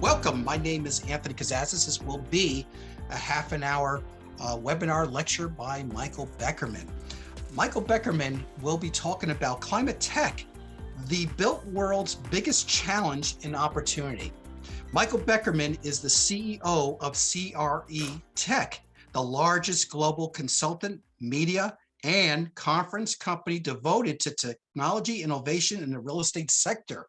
Welcome. My name is Anthony Kazazis. This will be a half an hour webinar lecture by Michael Beckerman. Michael Beckerman will be talking about climate tech, the built world's biggest challenge and opportunity. Michael Beckerman is the CEO of CREtech, the largest global consultant, media, and conference company devoted to technology innovation in the real estate sector.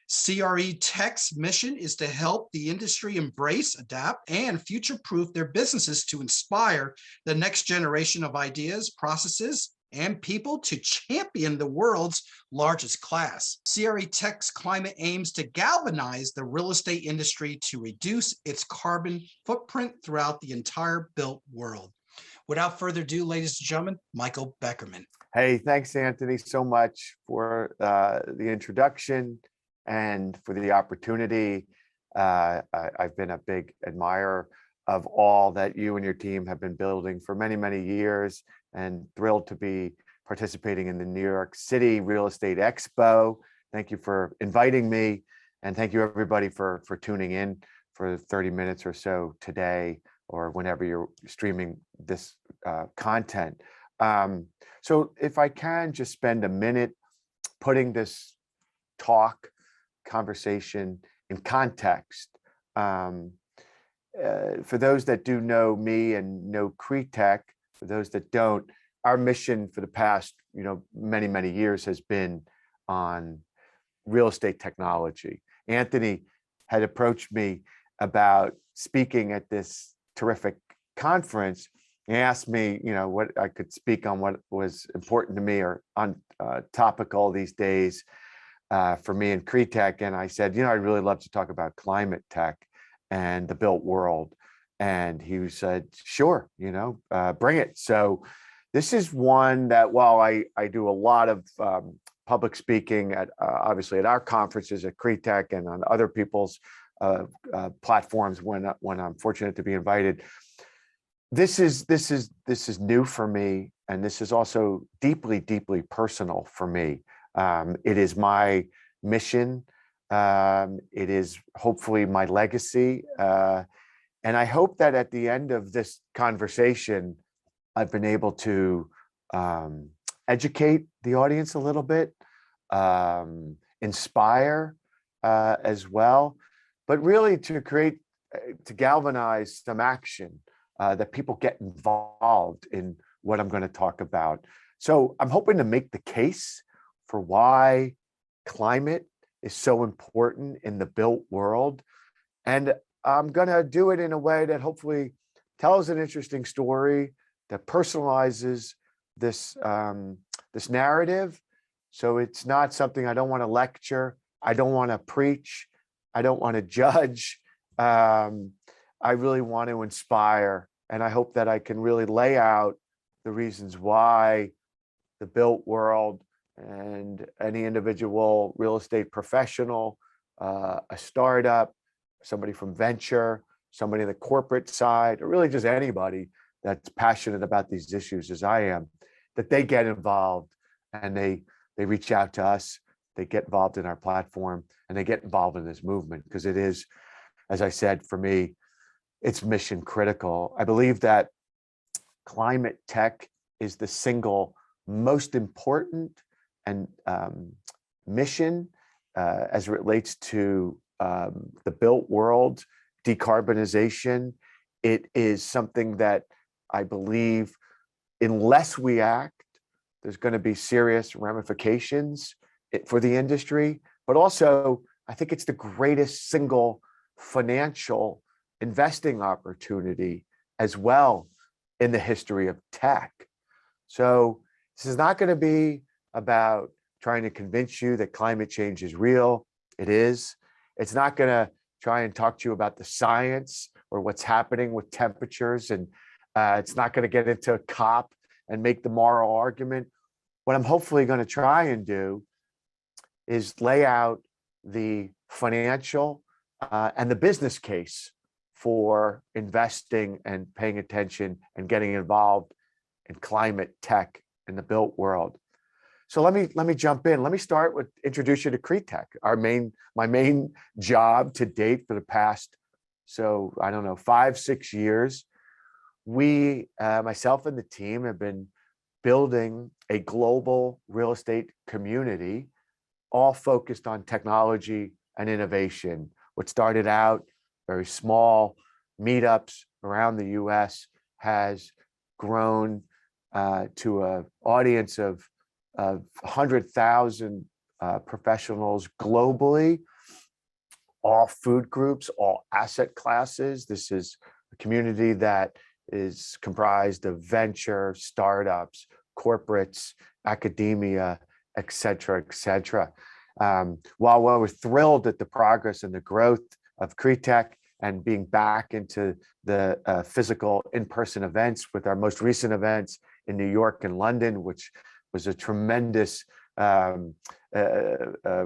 CREtech's mission is to help the industry embrace, adapt, and future-proof their businesses to inspire the next generation of ideas, processes, and people to champion the world's largest class. CREtech's Climate aims to galvanize the real estate industry to reduce its carbon footprint throughout the entire built world. Without further ado, ladies and gentlemen, Michael Beckerman. Hey, thanks, Anthony, so much for the introduction and for the opportunity. I've been a big admirer of all that you and your team have been building for many, many years, and thrilled to be participating in the New York City Real Estate Expo. Thank you for inviting me, and thank you everybody for tuning in for 30 minutes or so today, or whenever you're streaming this content. So if I can just spend a minute putting this conversation in context. For those that do know me and know CREtech, for those that don't, our mission for the past many, many years has been on real estate technology. Anthony had approached me about speaking at this terrific conference. He asked me, what I could speak on, what was important to me or on topical these days for me and CREtech. And I said, I'd really love to talk about climate tech and the built world. And he said, sure, bring it. So this is one that, while I do a lot of public speaking at obviously at our conferences at CREtech and on other people's platforms when I'm fortunate to be invited, this is new for me, and this is also deeply, deeply personal for me. It is my mission. It is hopefully my legacy. And I hope that at the end of this conversation, I've been able to educate the audience a little bit, inspire as well, but really to galvanize some action that people get involved in what I'm going to talk about. So I'm hoping to make the case for why climate is so important in the built world. And I'm going to do it in a way that hopefully tells an interesting story, that personalizes this, this narrative. So it's not something, I don't want to lecture, I don't want to preach, I don't want to judge. I really want to inspire, and I hope that I can really lay out the reasons why the built world and any individual real estate professional, a startup, somebody from venture, somebody in the corporate side, or really just anybody that's passionate about these issues as I am, that they get involved and they reach out to us, they get involved in our platform, and they get involved in this movement, because it is, as I said, for me, it's mission critical. I believe that climate tech is the single most important and mission as it relates to the built world, decarbonization. It is something that I believe, unless we act, there's going to be serious ramifications for the industry. But also, I think it's the greatest single financial investing opportunity as well in the history of tech. So this is not going to be about trying to convince you that climate change is real. It is. It's not going to try and talk to you about the science or what's happening with temperatures. And it's not going to get into a COP and make the moral argument. What I'm hopefully going to try and do is lay out the financial and the business case for investing and paying attention and getting involved in climate tech in the built world. So let me jump in. Let me start with introduce you to CREtech, my main job to date for the past, so I don't know, 5-6 years. We, myself and the team, have been building a global real estate community, all focused on technology and innovation. What started out very small meetups around the US has grown to an audience of 100,000 professionals globally, all food groups, all asset classes. This is a community that is comprised of venture, startups, corporates, academia, et cetera, et cetera. While we're thrilled at the progress and the growth of CREtech and being back into the physical in-person events with our most recent events in New York and London, which was a tremendous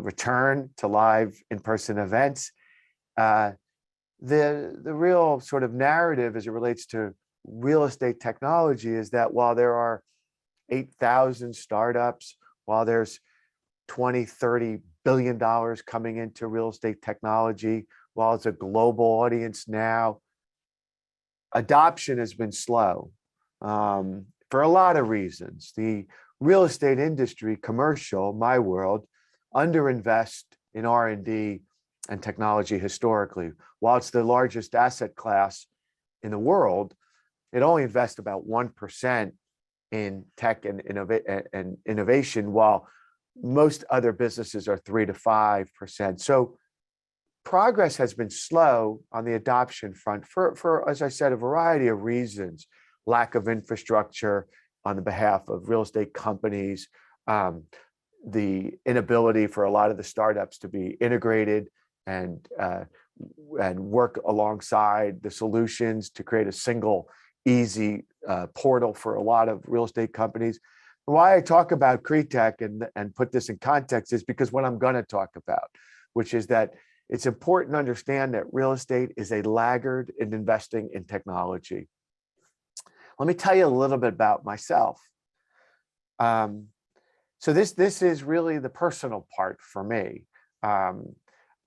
return to live in-person events. The real sort of narrative as it relates to real estate technology is that while there are 8,000 startups, while there's 20-30 billion dollars coming into real estate technology, while it's a global audience now, adoption has been slow for a lot of reasons. The real estate industry, commercial, my world, underinvest in R&D and technology historically. While it's the largest asset class in the world, it only invests about 1% in tech and innovation, while most other businesses are 3 to 5%. So progress has been slow on the adoption front for, as I said, a variety of reasons: lack of infrastructure on the behalf of real estate companies, the inability for a lot of the startups to be integrated and work alongside the solutions to create a single, easy portal for a lot of real estate companies. Why I talk about CREtech and put this in context is because what I'm going to talk about, which is that it's important to understand that real estate is a laggard in investing in technology. Let me tell you a little bit about myself. So this is really the personal part for me. I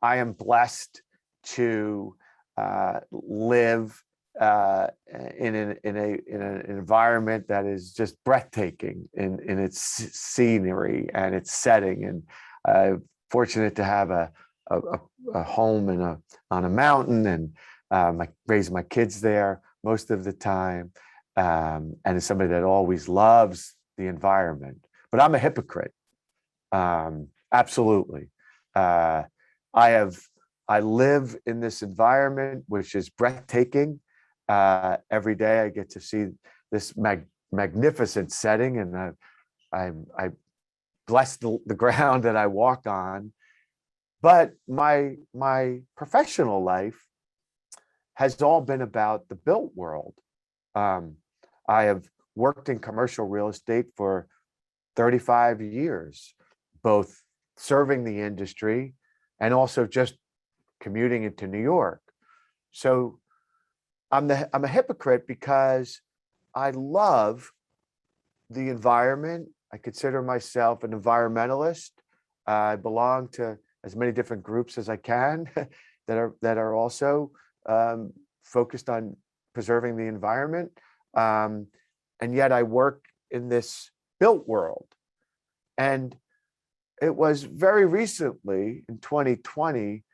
am blessed to live in an environment that is just breathtaking in its scenery and its setting, and I'm fortunate to have a home on a mountain, and raise my kids there most of the time, and as somebody that always loves the environment. But I'm a hypocrite, absolutely. I live in this environment which is breathtaking. Every day I get to see this magnificent setting, and I bless the ground that I walk on. But my professional life has all been about the built world. I have worked in commercial real estate for 35 years, both serving the industry and also just commuting into New York. So I'm a hypocrite because I love the environment. I consider myself an environmentalist. I belong to as many different groups as I can that are also focused on preserving the environment. And yet I work in this built world. And it was very recently in 2020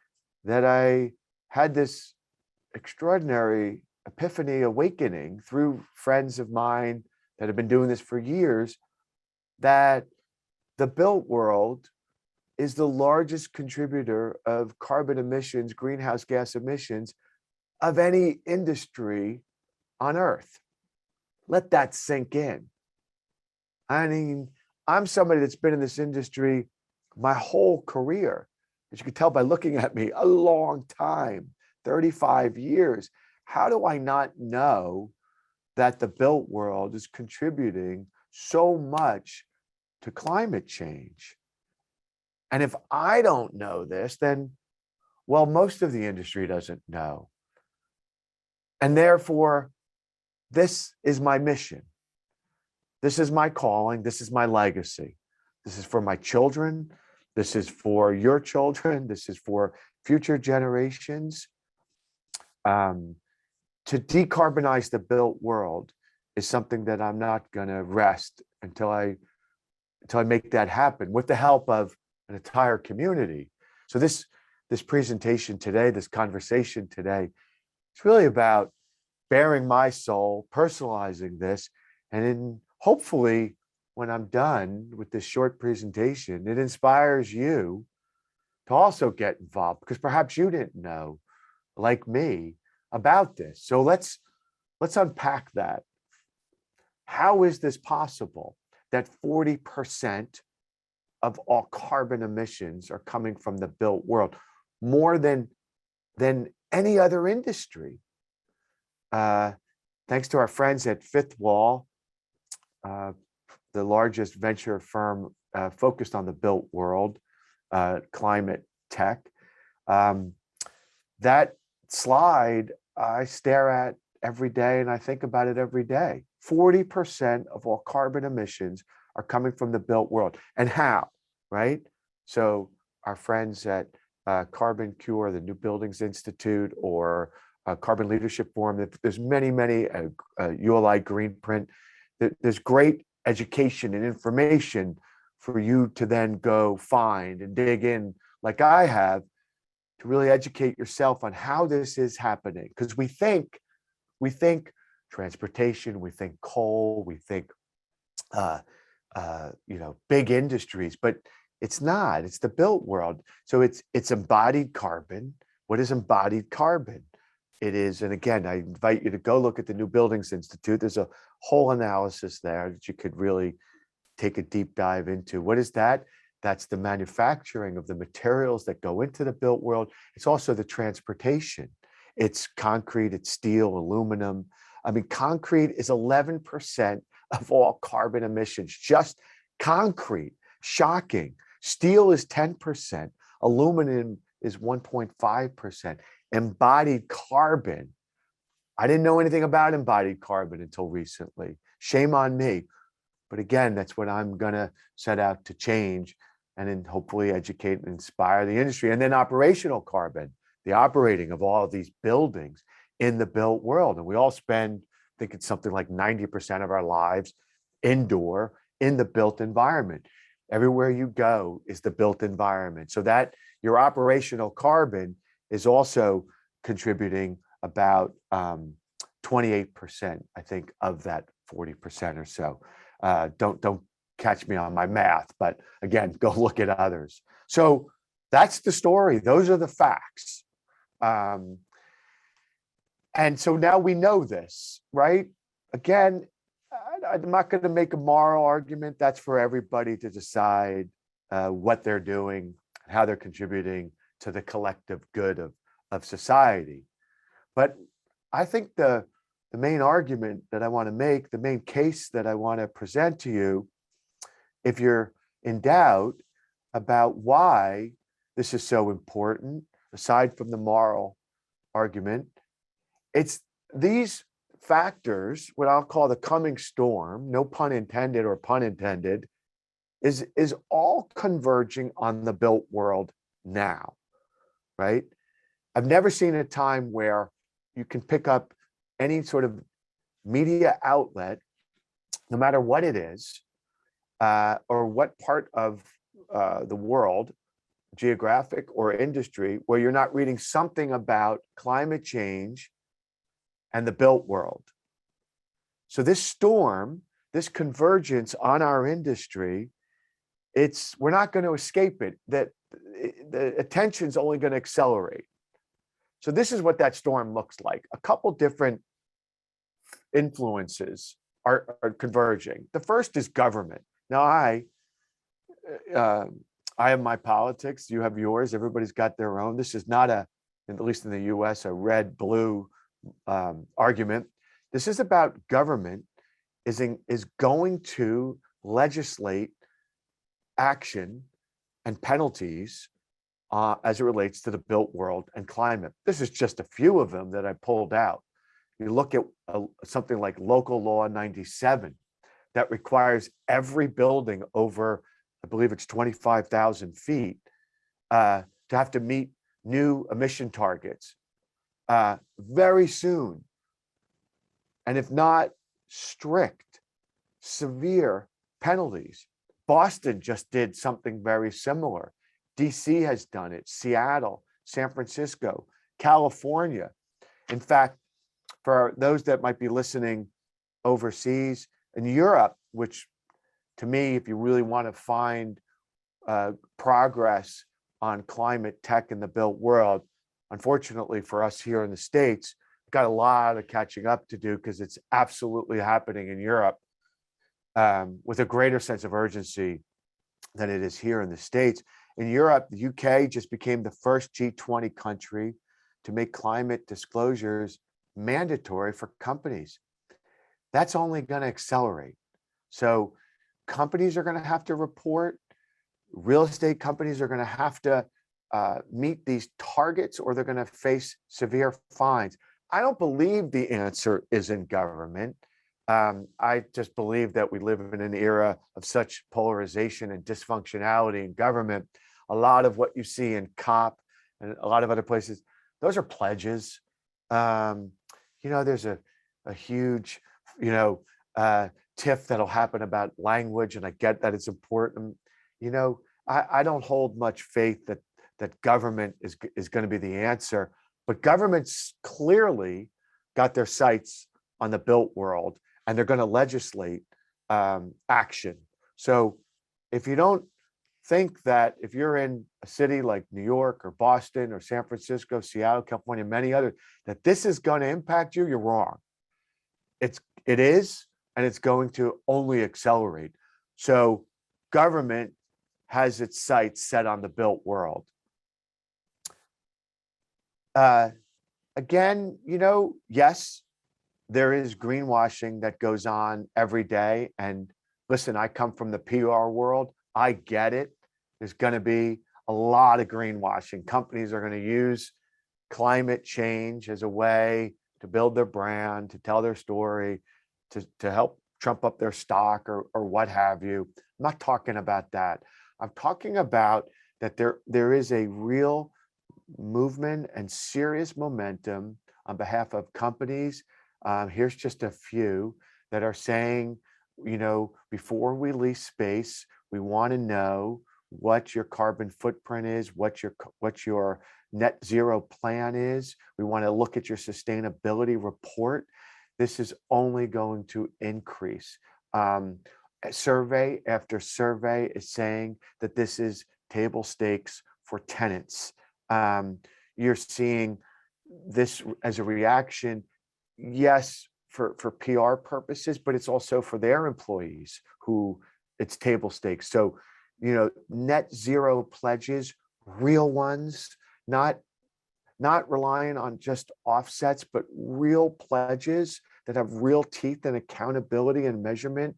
that I had this extraordinary epiphany awakening through friends of mine that have been doing this for years, that the built world is the largest contributor of carbon emissions, greenhouse gas emissions of any industry on earth. Let that sink in. I mean, I'm somebody that's been in this industry my whole career. As you can tell by looking at me, a long time, 35 years. How do I not know that the built world is contributing so much to climate change? And if I don't know this, then, well, most of the industry doesn't know. And therefore, this is my mission. This is my calling. This is my legacy. This is for my children. This is for your children. This is for future generations. To decarbonize the built world is something that I'm not going to rest until I make that happen with the help of an entire community. So this presentation today, this conversation today, it's really about bearing my soul, personalizing this, and then hopefully when I'm done with this short presentation, it inspires you to also get involved, because perhaps you didn't know, like me, about this. So let's unpack that. How is this possible that 40% of all carbon emissions are coming from the built world, more than any other industry? Thanks to our friends at Fifth Wall, the largest venture firm focused on the built world, climate tech. That slide I stare at every day, and I think about it every day. 40% of all carbon emissions are coming from the built world. And how, right? So our friends at Carbon Cure, the New Buildings Institute, or Carbon Leadership Forum, there's many, ULI Greenprint. There's great education and information for you to then go find and dig in, like I have, to really educate yourself on how this is happening. Because we think transportation, we think coal, we think big industries, but it's not. It's the built world. So it's embodied carbon. What is embodied carbon? It is, and again, I invite you to go look at the New Buildings Institute. There's a whole analysis there that you could really take a deep dive into. What is that? That's the manufacturing of the materials that go into the built world. It's also the transportation. It's concrete, it's steel, aluminum. I mean, concrete is 11% of all carbon emissions, just concrete. Shocking. Steel is 10%. Aluminum is 1.5%. Embodied carbon. I didn't know anything about embodied carbon until recently. Shame on me. But again, that's what I'm going to set out to change, and then hopefully educate and inspire the industry. And then operational carbon, the operating of all of these buildings in the built world. And we all spend, I think it's something like 90% of our lives indoor in the built environment. Everywhere you go is the built environment. So that your operational carbon is also contributing about 28%, I think, of that 40% or so. Don't catch me on my math, but again, go look at others. So that's the story. Those are the facts. And so now we know this, right? Again, I'm not going to make a moral argument. That's for everybody to decide what they're doing, how they're contributing to the collective good of society. But I think the main argument that I want to make, the main case that I want to present to you, if you're in doubt about why this is so important, aside from the moral argument, it's these factors, what I'll call the coming storm, no pun intended or pun intended, is all converging on the built world now, right? I've never seen a time where you can pick up any sort of media outlet, no matter what it is, or what part of the world, geographic or industry, where you're not reading something about climate change and the built world. So this storm, this convergence on our industry, we're not going to escape it. That the attention's only going to accelerate. So this is what that storm looks like. A couple different influences are converging. The first is government. Now, I have my politics, you have yours, everybody's got their own. This is not at least in the US, a red-blue argument. This is about government is going to legislate action and penalties as it relates to the built world and climate. This is just a few of them that I pulled out. You look at something like Local Law 97 that requires every building over I believe it's 25,000 feet, to have to meet new emission targets very soon. And if not strict, severe penalties. Boston just did something very similar. DC has done it, Seattle, San Francisco, California. In fact, for those that might be listening overseas, in Europe, which to me, if you really want to find progress on climate tech in the built world, unfortunately for us here in the States, we've got a lot of catching up to do because it's absolutely happening in Europe with a greater sense of urgency than it is here in the States. In Europe, the UK just became the first G20 country to make climate disclosures mandatory for companies. That's only going to accelerate. So companies are going to have to report, real estate companies are going to have to meet these targets, or they're going to face severe fines. I don't believe the answer is in government. I just believe that we live in an era of such polarization and dysfunctionality in government. A lot of what you see in COP and a lot of other places, those are pledges. There's a huge, tiff that'll happen about language, and I get that it's important. I don't hold much faith that government is going to be the answer, but government's clearly got their sights on the built world, and they're going to legislate action. So if you don't think that if you're in a city like New York or Boston or San Francisco, Seattle, California, many others, that this is going to impact you, you're wrong. It is, and it's going to only accelerate. So government has its sights set on the built world. Again, yes, there is greenwashing that goes on every day. And listen, I come from the PR world. I get it. There's going to be a lot of greenwashing. Companies are going to use climate change as a way to build their brand, to tell their story, to help trump up their stock or what have you. I'm not talking about that. I'm talking about that there is a real movement and serious momentum on behalf of companies. Here's just a few that are saying, before we lease space, we want to know what your carbon footprint is, what your net zero plan is. We want to look at your sustainability report. This is only going to increase. Survey after survey is saying that this is table stakes for tenants. You're seeing this as a reaction, yes, for PR purposes, but it's also for their employees who it's table stakes. So, net zero pledges, real ones, not relying on just offsets, but real pledges that have real teeth and accountability and measurement.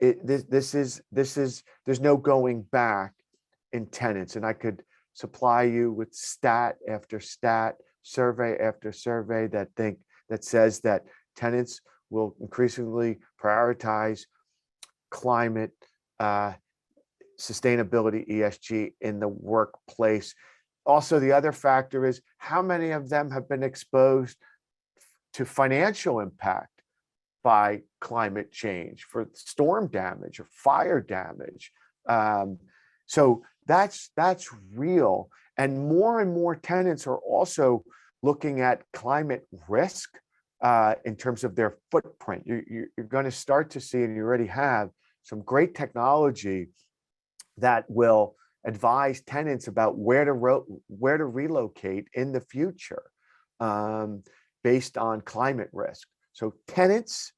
There's no going back in tenants. And I could supply you with stat after stat, survey after survey that says that tenants will increasingly prioritize climate, sustainability, ESG in the workplace. Also, the other factor is how many of them have been exposed to financial impact by climate change, for storm damage or fire damage. So that's real. And more tenants are also looking at climate risk in terms of their footprint. You're going to start to see, and you already have, some great technology that will advise tenants about where to relocate in the future based on climate risk. So tenants,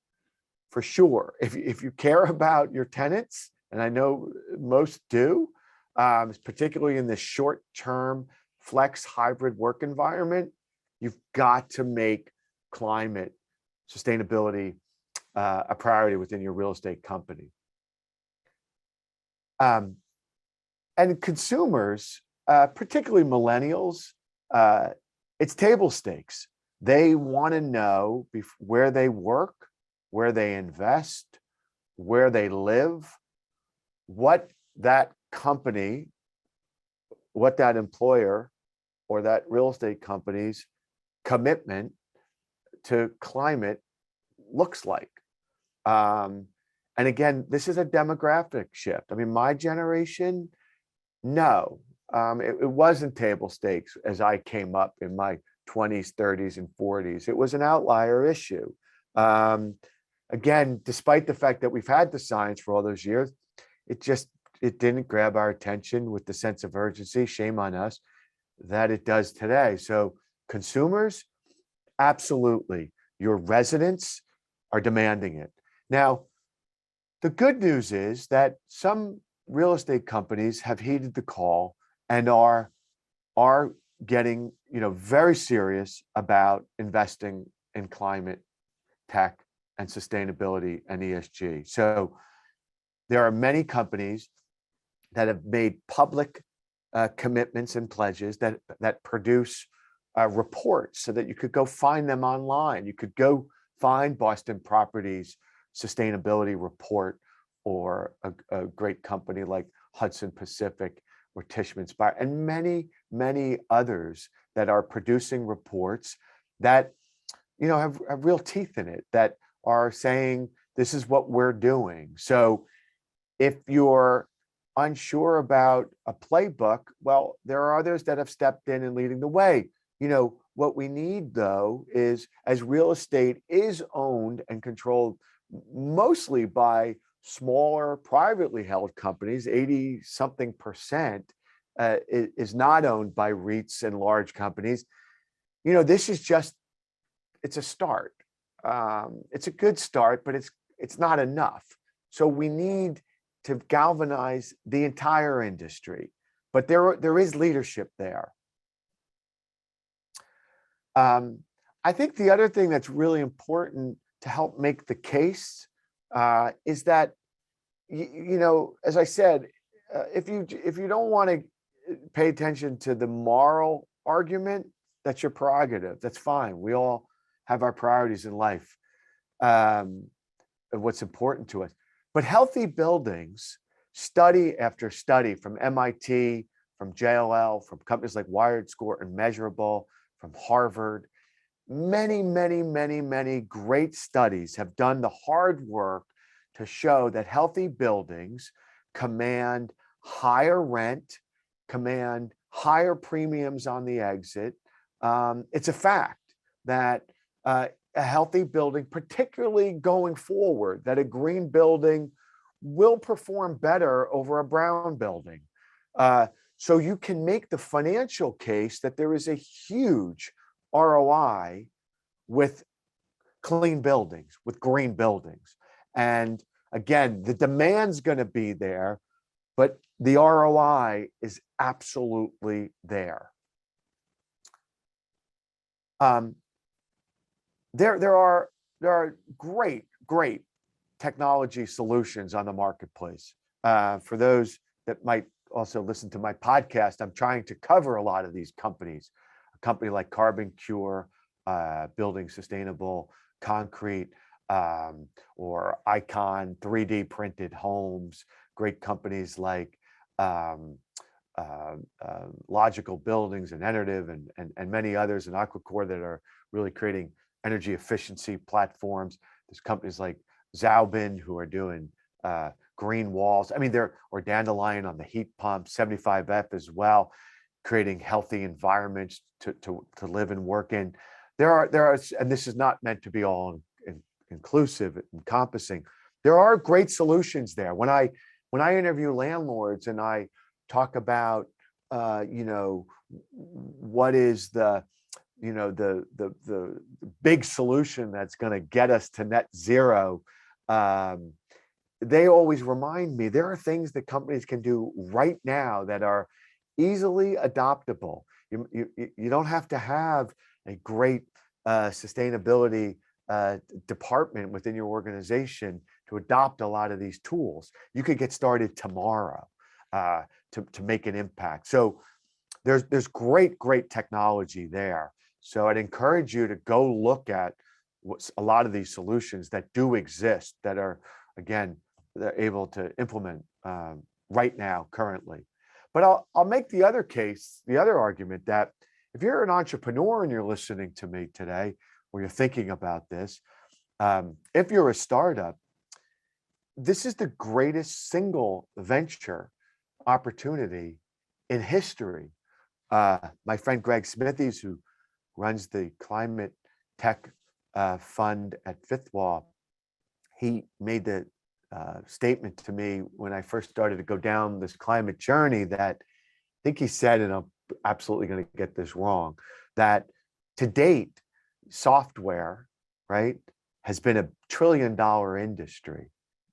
for sure, if you care about your tenants, and I know most do, particularly in the short-term flex hybrid work environment, you've got to make climate sustainability a priority within your real estate company. And consumers, particularly millennials, it's table stakes. They want to know where they work, where they invest, where they live, what that company, what that employer or that real estate company's commitment to climate looks like. And again, this is a demographic shift. I mean, my generation, no, it wasn't table stakes as I came up in my 20s, 30s, and 40s. It was an outlier issue. Again, despite the fact that we've had the science for all those years, it didn't grab our attention with the sense of urgency, shame on us, that it does today. So consumers, absolutely. Your residents are demanding it. Now, the good news is that some real estate companies have heeded the call and are getting, very serious about investing in climate tech and sustainability and ESG. So there are many companies that have made public commitments and pledges that produce reports so that you could go find them online. You could go find Boston Properties sustainability report, or a great company like Hudson Pacific or Tishman Speyer, and many, many others that are producing reports that, have real teeth in it, that are saying, this is what we're doing. So if you're unsure about a playbook, well, there are others that have stepped in and leading the way. What we need, though, is, as real estate is owned and controlled mostly by smaller privately held companies, 80-something% is not owned by REITs and large companies. This is it's a start. It's a good start, but it's not enough. So we need to galvanize the entire industry, but there is leadership there. I think the other thing that's really important to help make the case is that, as I said, if you don't want to pay attention to the moral argument, that's your prerogative. That's fine. We all have our priorities in life, and what's important to us. But healthy buildings, study after study from MIT, from JLL, from companies like Wired Score and Measurable, from Harvard, many, many, many, many great studies have done the hard work to show that healthy buildings command higher rent, command higher premiums on the exit. It's a fact that a healthy building, particularly going forward, that a green building will perform better over a brown building. So you can make the financial case that there is a huge ROI with clean buildings, with green buildings. And again, the demand's going to be there, but the ROI is absolutely there. There are great technology solutions on the marketplace. For those that might also listen to my podcast, I'm trying to cover a lot of these companies. A company like Carbon Cure, building sustainable concrete, or Icon 3D printed homes, great companies like Logical Buildings and Enertive and many others, and Aquacore, that are really creating energy efficiency platforms. There's companies like Zaubin who are doing green walls. I mean, or Dandelion on the heat pump, 75F as well, creating healthy environments to live and work in. There are, and this is not meant to be all inclusive, encompassing. There are great solutions there. When I interview landlords and I talk about, what is the big solution that's going to get us to net zero, they always remind me there are things that companies can do right now that are easily adoptable. You don't have to have a great sustainability department within your organization to adopt a lot of these tools. You could get started tomorrow to make an impact. So there's great technology there. So I'd encourage you to go look at a lot of these solutions that do exist, that are, again, they're able to implement right now, currently. But I'll make the other case, the other argument that if you're an entrepreneur and you're listening to me today, or you're thinking about this, if you're a startup, this is the greatest single venture opportunity in history. My friend Greg Smithies, who runs the Climate Tech Fund at Fifth Wall, he made the statement to me when I first started to go down this climate journey that I think he said, and I'm absolutely going to get this wrong, that to date, software, right, has been $1 trillion industry,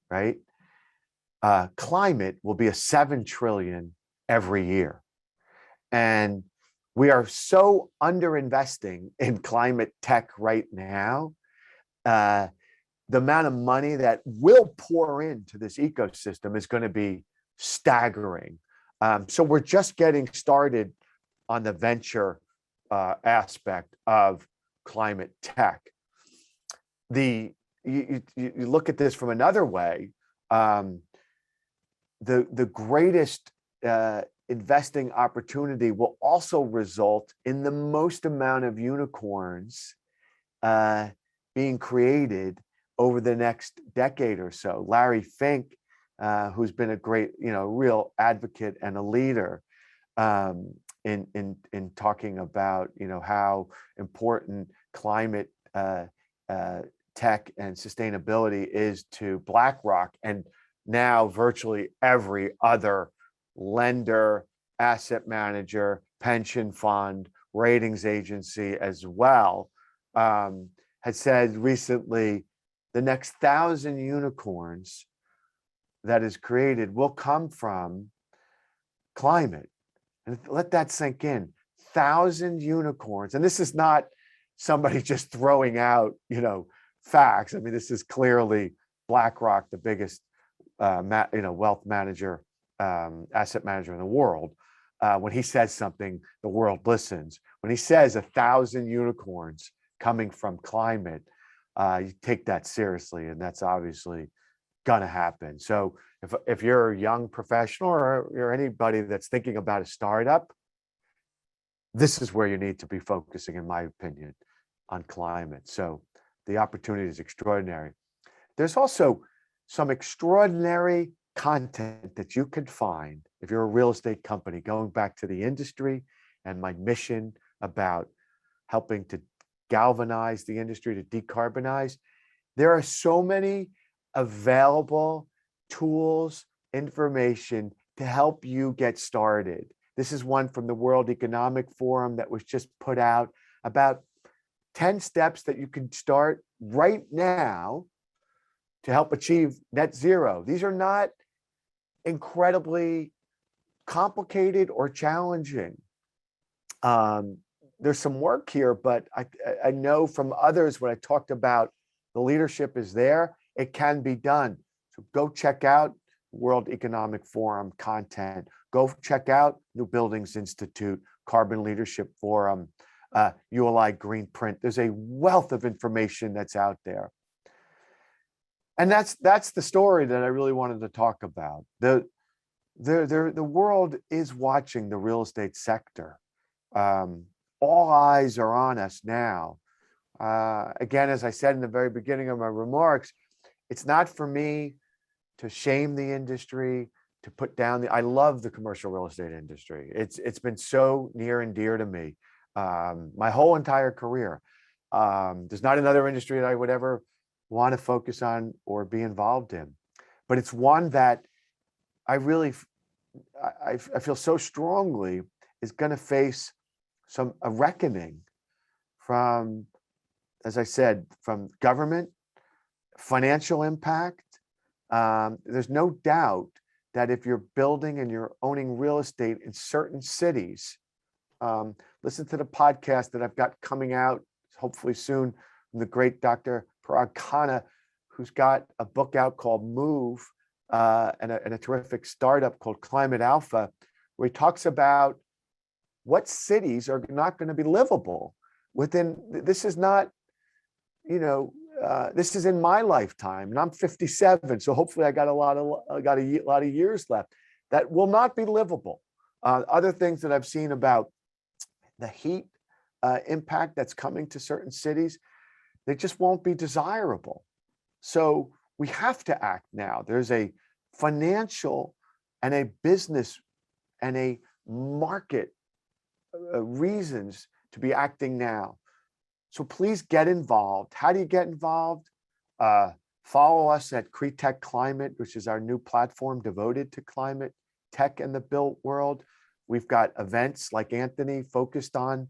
right? Climate will be a 7 trillion every year. And we are so underinvesting in climate tech right now. The amount of money that will pour into this ecosystem is going to be staggering. So we're just getting started on the venture aspect of climate tech. You look at this from another way. The greatest investing opportunity will also result in the most amount of unicorns being created over the next decade or so. Larry Fink, who's been a great, real advocate and a leader in talking about, how important climate tech and sustainability is to BlackRock, and now virtually every other lender, asset manager, pension fund, ratings agency as well, had said recently, the next 1,000 unicorns that is created will come from climate. And let that sink in. 1,000 unicorns. And this is not somebody just throwing out, facts. I mean, this is clearly BlackRock, the biggest, wealth manager, asset manager in the world. When he says something, the world listens. When he says 1,000 unicorns coming from climate, you take that seriously, and that's obviously gonna happen. So if you're a young professional or you're anybody that's thinking about a startup, this is where you need to be focusing, in my opinion, on climate. So the opportunity is extraordinary. There's also some extraordinary content that you can find if you're a real estate company, going back to the industry and my mission about helping to galvanize the industry to decarbonize. There are so many available tools, information to help you get started. This is one from the World Economic Forum that was just put out about 10 steps that you can start right now to help achieve net zero. These are not incredibly complicated or challenging. There's some work here, but I know from others when I talked about the leadership is there, it can be done. So go check out World Economic Forum content. Go check out New Buildings Institute, Carbon Leadership Forum, ULI Green Print. There's a wealth of information that's out there. And that's the story that I really wanted to talk about. The world is watching the real estate sector. All eyes are on us now. Again, as I said in the very beginning of my remarks, it's not for me to shame the industry, to put down I love the commercial real estate industry. It's been so near and dear to me my whole entire career. There's not another industry that I would ever want to focus on or be involved in, but it's one that I really, I feel so strongly is going to face a reckoning from, as I said, from government, financial impact. There's no doubt that if you're building and you're owning real estate in certain cities, listen to the podcast that I've got coming out hopefully soon from the great Dr. Parag Khanna, who's got a book out called Move and a terrific startup called Climate Alpha, where he talks about what cities are not going to be livable within. This is not, this is in my lifetime, and I'm 57, so hopefully I got a lot of years left. that will not be livable. Other things that I've seen about the heat impact that's coming to certain cities, they just won't be desirable. So we have to act now. There's a financial and a business and a market reasons to be acting now. So please get involved. How do you get involved? Follow us at CREtech Climate, which is our new platform devoted to climate tech and the built world. We've got events like Anthony focused on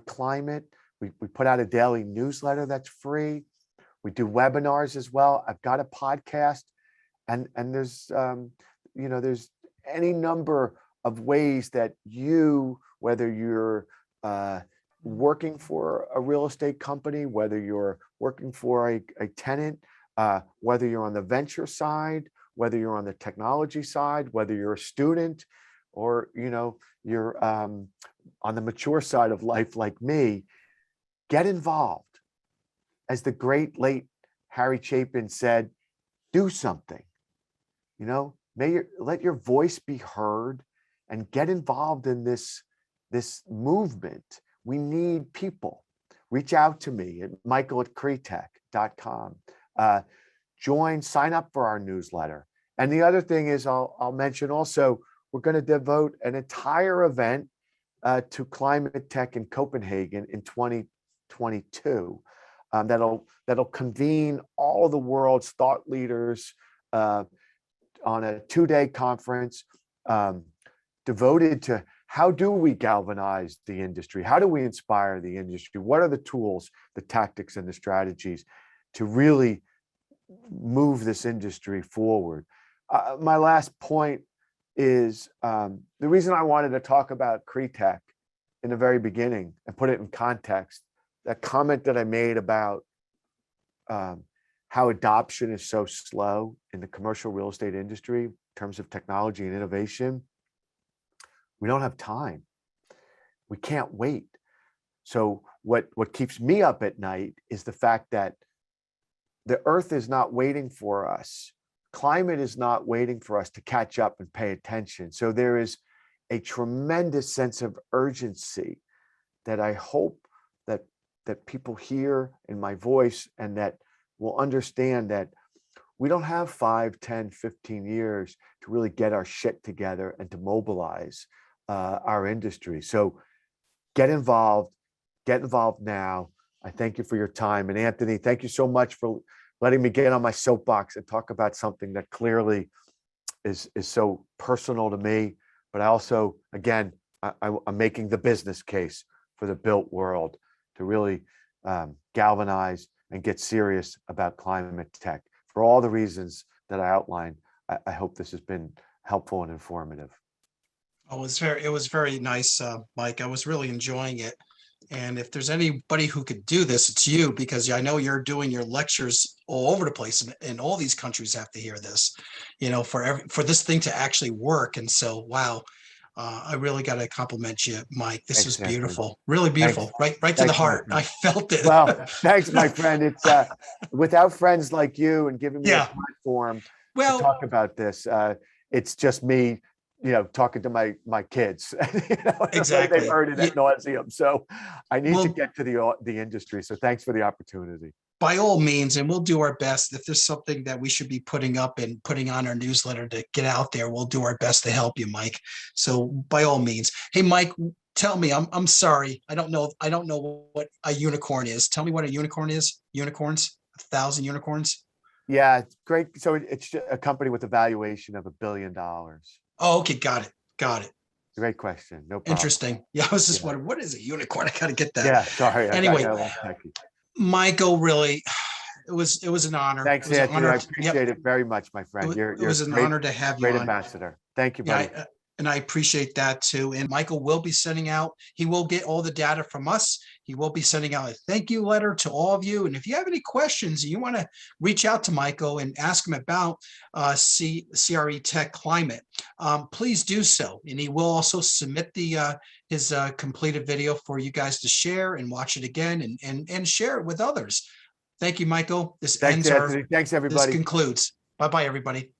climate. We put out a daily newsletter that's free. We do webinars as well. I've got a podcast, and there's there's any number of ways that you, whether you're working for a real estate company, whether you're working for a tenant, whether you're on the venture side, whether you're on the technology side, whether you're a student, or you're on the mature side of life like me, get involved. As the great late Harry Chapin said, do something. Let your voice be heard and get involved in this movement. We need people. Reach out to me at michael@CREtech.com. Sign up for our newsletter. And the other thing is, I'll mention also, we're going to devote an entire event to climate tech in Copenhagen in 2022. That'll convene all the world's thought leaders on a 2-day conference devoted to how do we galvanize the industry? How do we inspire the industry? What are the tools, the tactics, and the strategies to really move this industry forward? My last point is the reason I wanted to talk about CREtech in the very beginning and put it in context. That comment that I made about how adoption is so slow in the commercial real estate industry in terms of technology and innovation. We don't have time. We can't wait. So what keeps me up at night is the fact that the earth is not waiting for us. Climate is not waiting for us to catch up and pay attention. So there is a tremendous sense of urgency that I hope that people hear in my voice, and that will understand that we don't have 5, 10, 15 years to really get our shit together and to mobilize our industry. So get involved now. I thank you for your time. And Anthony, thank you so much for letting me get on my soapbox and talk about something that clearly is so personal to me. But I also, again, I'm making the business case for the built world to really galvanize and get serious about climate tech. For all the reasons that I outlined, I hope this has been helpful and informative. Oh, it was very nice, Mike. I was really enjoying it. And if there's anybody who could do this, it's you, because I know you're doing your lectures all over the place, and all these countries have to hear this, for this thing to actually work. And so, wow, I really got to compliment you, Mike. This was beautiful, Anthony. Really beautiful, right to the heart. I felt it. Well, thanks, my friend. It's without friends like you and giving me a platform to talk about this. It's just me, talking to my kids. Exactly. They've heard it at nauseum. So I need to get to the industry. So thanks for the opportunity. By all means, and we'll do our best. If there's something that we should be putting up and putting on our newsletter to get out there, we'll do our best to help you, Mike. So by all means. Hey, Mike, tell me, I'm sorry. I don't know what a unicorn is. Tell me what a unicorn is. Unicorns, 1,000 unicorns. Yeah, great. So it's a company with a valuation of $1 billion. Oh, okay. Got it. Great question. No problem. Interesting. Yeah, I was just wondering, what is a unicorn? I got to get that. Yeah, sorry. Anyway, Michael, really, it was an honor. Thanks, Anthony. I appreciate it very much, my friend. It was an honor to have you on. Great ambassador. Thank you, buddy. Yeah, and I appreciate that too. And Michael will be sending out, he will get all the data from us. He will be sending out a thank you letter to all of you. And if you have any questions and you want to reach out to Michael and ask him about CREtech Climate, please do so. And he will also submit his completed video for you guys to share and watch it again and share it with others. Thank you, Michael. Thanks, Anthony. Thanks, everybody. This concludes. Bye-bye, everybody.